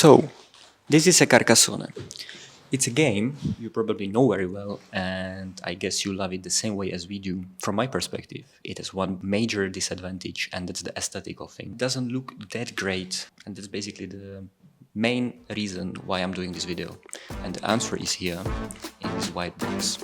So, this is a Carcassonne. It's a game you probably know very well, and I guess you love it the same way as we do. From my perspective, it has one major disadvantage, and that's the aesthetical thing. It doesn't look that great, and that's basically the main reason why I'm doing this video. And the answer is here, in this white box.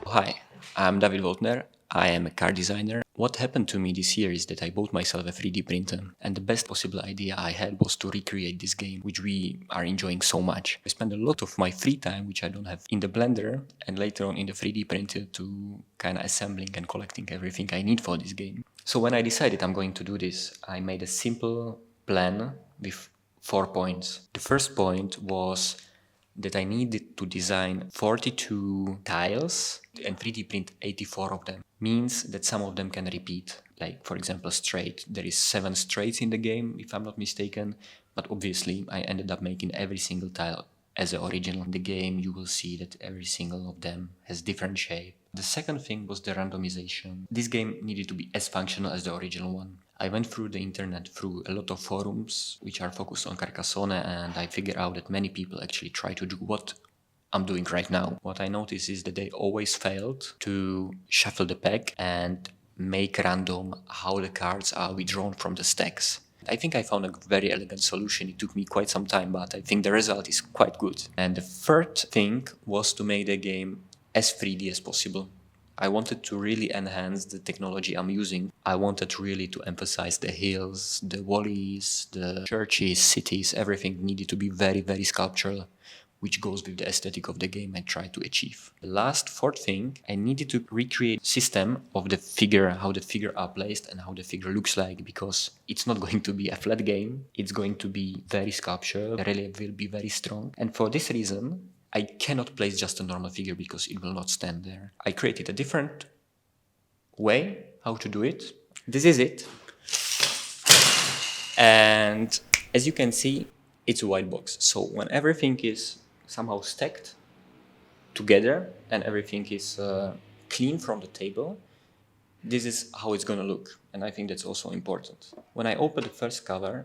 Hi, I'm David Woltner. I am a car designer. What happened to me this year is that I bought myself a 3D printer, and the best possible idea I had was to recreate this game, which we are enjoying so much. I spend a lot of my free time, which I don't have, in the Blender and later on in the 3D printer to kind of assembling and collecting everything I need for this game. So when I decided I'm going to do this, I made a simple plan with 4 points. The first point was that I needed to design 42 tiles and 3D print 84 of them. Means that some of them can repeat, like for example straight. There is 7 straights in the game, if I'm not mistaken, but obviously I ended up making every single tile as an original. In the game you will see that every single of them has different shape. The second thing was the randomization. This game needed to be as functional as the original one. I went through the internet, through a lot of forums which are focused on Carcassonne, and I figured out that many people actually try to do what I'm doing right now. What I noticed is that they always failed to shuffle the pack and make random how the cards are withdrawn from the stacks. I think I found a very elegant solution. It took me quite some time, but I think the result is quite good. And the third thing was to make the game as 3D as possible. I wanted to really enhance the technology I'm using. I wanted really to emphasize the hills, the valleys, the churches, cities, everything needed to be very, very sculptural, which goes with the aesthetic of the game I tried to achieve. The last fourth thing, I needed to recreate a system of the figure, how the figure are placed and how the figure looks like, because it's not going to be a flat game. It's going to be very sculptural, the relief will be very strong. And for this reason, I cannot place just a normal figure because it will not stand there. I created a different way how to do it. This is it. And as you can see, it's a white box. So when everything is somehow stacked together and everything is clean from the table, this is how it's going to look. And I think that's also important. When I open the first cover,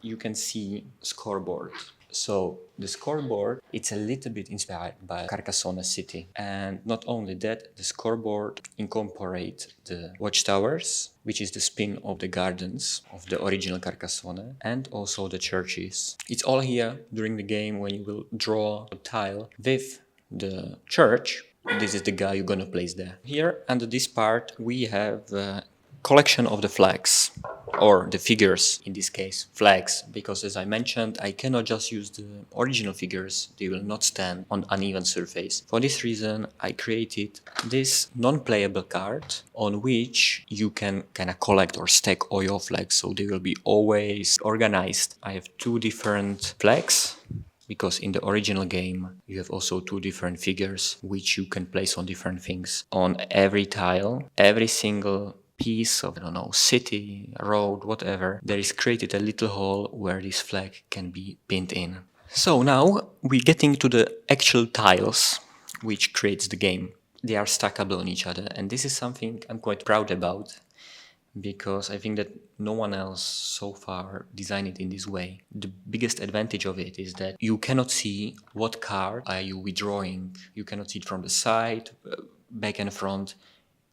you can see scoreboard. So the scoreboard, it's a little bit inspired by Carcassonne city. And not only that, the scoreboard incorporates the watchtowers, which is the spin of the gardens of the original Carcassonne, and also the churches. It's all here during the game when you will draw a tile with the church. This is the guy you're gonna place there. Here under this part we have a collection of the flags, or the figures, in this case, flags, because as I mentioned, I cannot just use the original figures, they will not stand on uneven surface. For this reason, I created this non-playable card on which you can kind of collect or stack all your flags, so they will be always organized. I have 2 different flags, because in the original game you have also 2 different figures which you can place on different things. On every tile, every single piece of, I don't know, city, road, whatever, there is created a little hole where this flag can be pinned in. So now we're getting to the actual tiles which creates the game. They are stackable on each other, and this is something I'm quite proud about, because I think that no one else so far designed it in this way. The biggest advantage of it is that you cannot see what card are you withdrawing. You cannot see it from the side, back and front.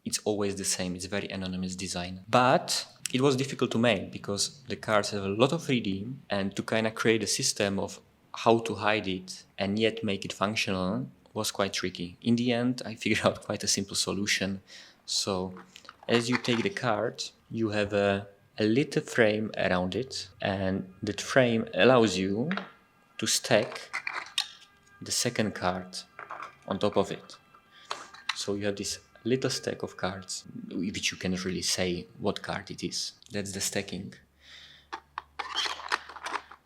It's always the same. It's a very anonymous design. But it was difficult to make because the cards have a lot of 3D, and to kind of create a system of how to hide it and yet make it functional was quite tricky. In the end, I figured out quite a simple solution. So as you take the card, you have a little frame around it, and that frame allows you to stack the second card on top of it. So you have this little stack of cards, which you cannot really say what card it is. That's the stacking.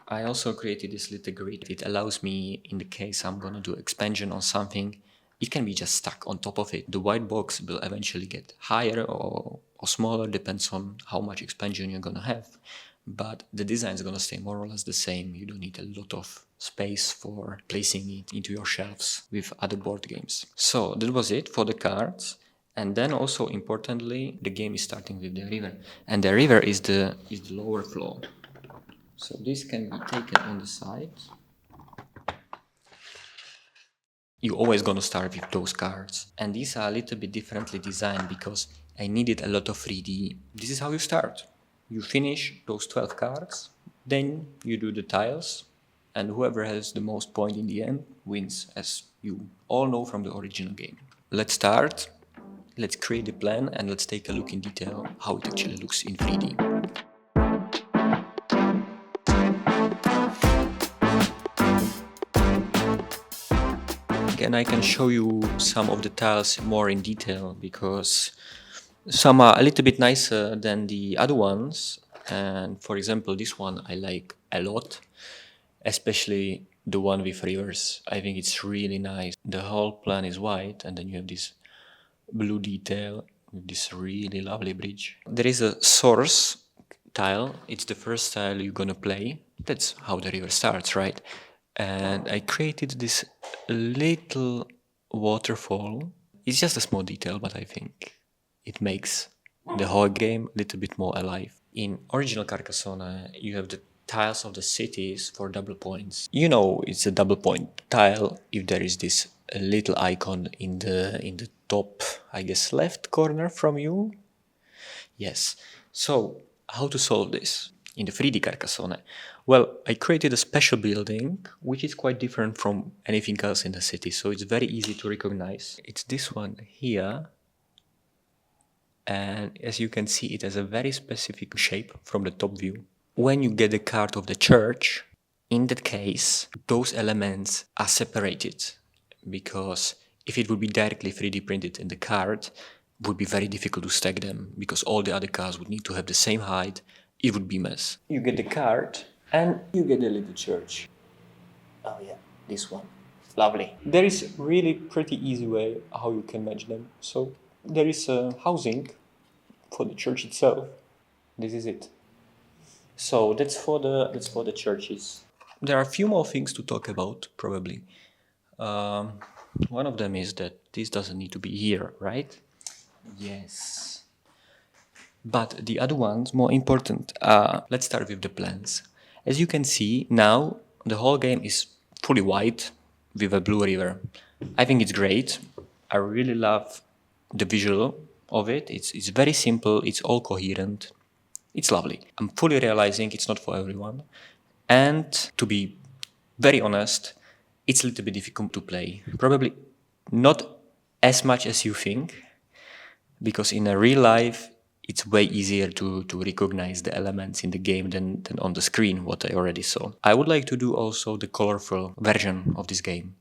I also created this little grid. It allows me, in the case I'm gonna do expansion on something, it can be just stuck on top of it. The white box will eventually get higher or smaller, depends on how much expansion you're gonna have. But the design is gonna stay more or less the same. You don't need a lot of space for placing it into your shelves with other board games. So that was it for the cards. And then also importantly, the game is starting with the river. And the river is the lower floor. So this can be taken on the side. You're always gonna start with those cards. And these are a little bit differently designed because I needed a lot of 3D. This is how you start. You finish those 12 cards, then you do the tiles, and whoever has the most point in the end wins, as you all know from the original game. Let's start, let's create the plan, and let's take a look in detail how it actually looks in 3D. And I can show you some of the tiles more in detail because some are a little bit nicer than the other ones, and for example this one I like a lot, especially the one with rivers. I think it's really nice. The whole plan is white and then you have this blue detail with this really lovely bridge. There is a source tile. It's the first tile you're gonna play. That's how the river starts, right? And I created this little waterfall. It's just a small detail, but I think it makes the whole game a little bit more alive. In original Carcassonne, you have the tiles of the cities for double points. You know it's a double point tile if there is this little icon in the top, I guess, left corner from you. Yes. So how to solve this in the 3D Carcassonne? Well, I created a special building which is quite different from anything else in the city, so it's very easy to recognize. It's this one here, and as you can see it has a very specific shape from the top view. When you get the card of the church, in that case those elements are separated, because if it would be directly 3D printed in the card, it would be very difficult to stack them because all the other cards would need to have the same height. It would be a mess. You get the card and you get the little church. Oh yeah, this one. Lovely. There is really pretty easy way how you can match them. So there is a housing for the church itself. This is it. So that's for the churches. There are a few more things to talk about probably. One of them is that this doesn't need to be here, right? Yes. But the other ones, more important, let's start with the plans. As you can see, now the whole game is fully white with a blue river. I think it's great. I really love the visual of it. It's very simple, it's all coherent. It's lovely. I'm fully realizing it's not for everyone. And to be very honest, it's a little bit difficult to play. Probably not as much as you think, because in a real life, it's way easier to recognize the elements in the game than on the screen, what I already saw. I would like to do also the colorful version of this game.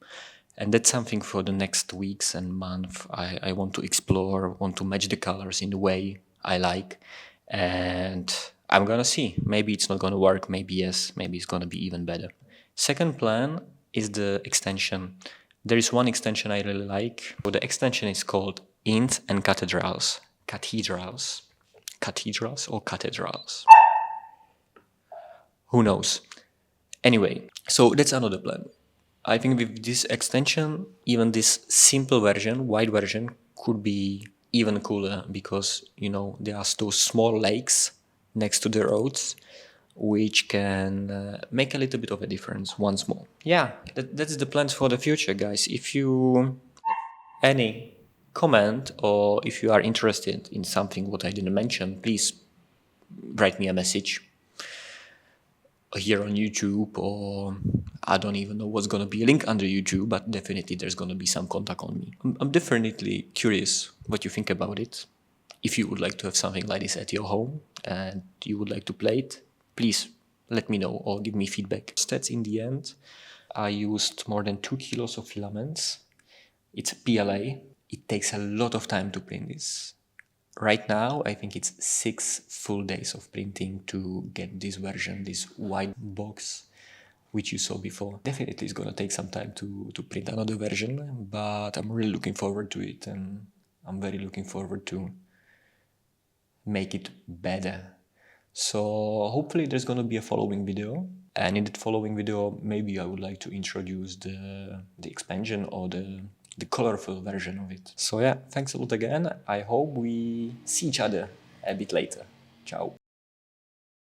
And that's something for the next weeks and month. I want to explore, want to match the colors in the way I like. And I'm gonna see. Maybe it's not gonna work, maybe yes, maybe it's gonna be even better. Second plan is the extension. There is one extension I really like. So the extension is called Inns and Cathedrals. Cathedrals. Cathedrals or cathedrals? Who knows? Anyway, so that's another plan. I think with this extension, even this simple version, white version, could be even cooler because, you know, there are those small lakes next to the roads which can make a little bit of a difference once more. Yeah, that's the plans for the future, guys. If you have any comment or if you are interested in something what I didn't mention, please write me a message here on YouTube, or I don't even know what's gonna be a link under YouTube, but definitely there's gonna be some contact on me. I'm definitely curious what you think about it. If you would like to have something like this at your home and you would like to play it, please let me know or give me feedback. Stats in the end, I used more than 2 kilos of filaments. It's PLA. It takes a lot of time to print this. Right now, I think it's 6 full days of printing to get this version, this white box, which you saw before. Definitely it's gonna take some time to print another version, but I'm really looking forward to it, and I'm very looking forward to make it better. So hopefully there's gonna be a following video, and in that following video, maybe I would like to introduce the expansion or the colorful version of it. So yeah, thanks a lot again. I hope we see each other a bit later. Ciao.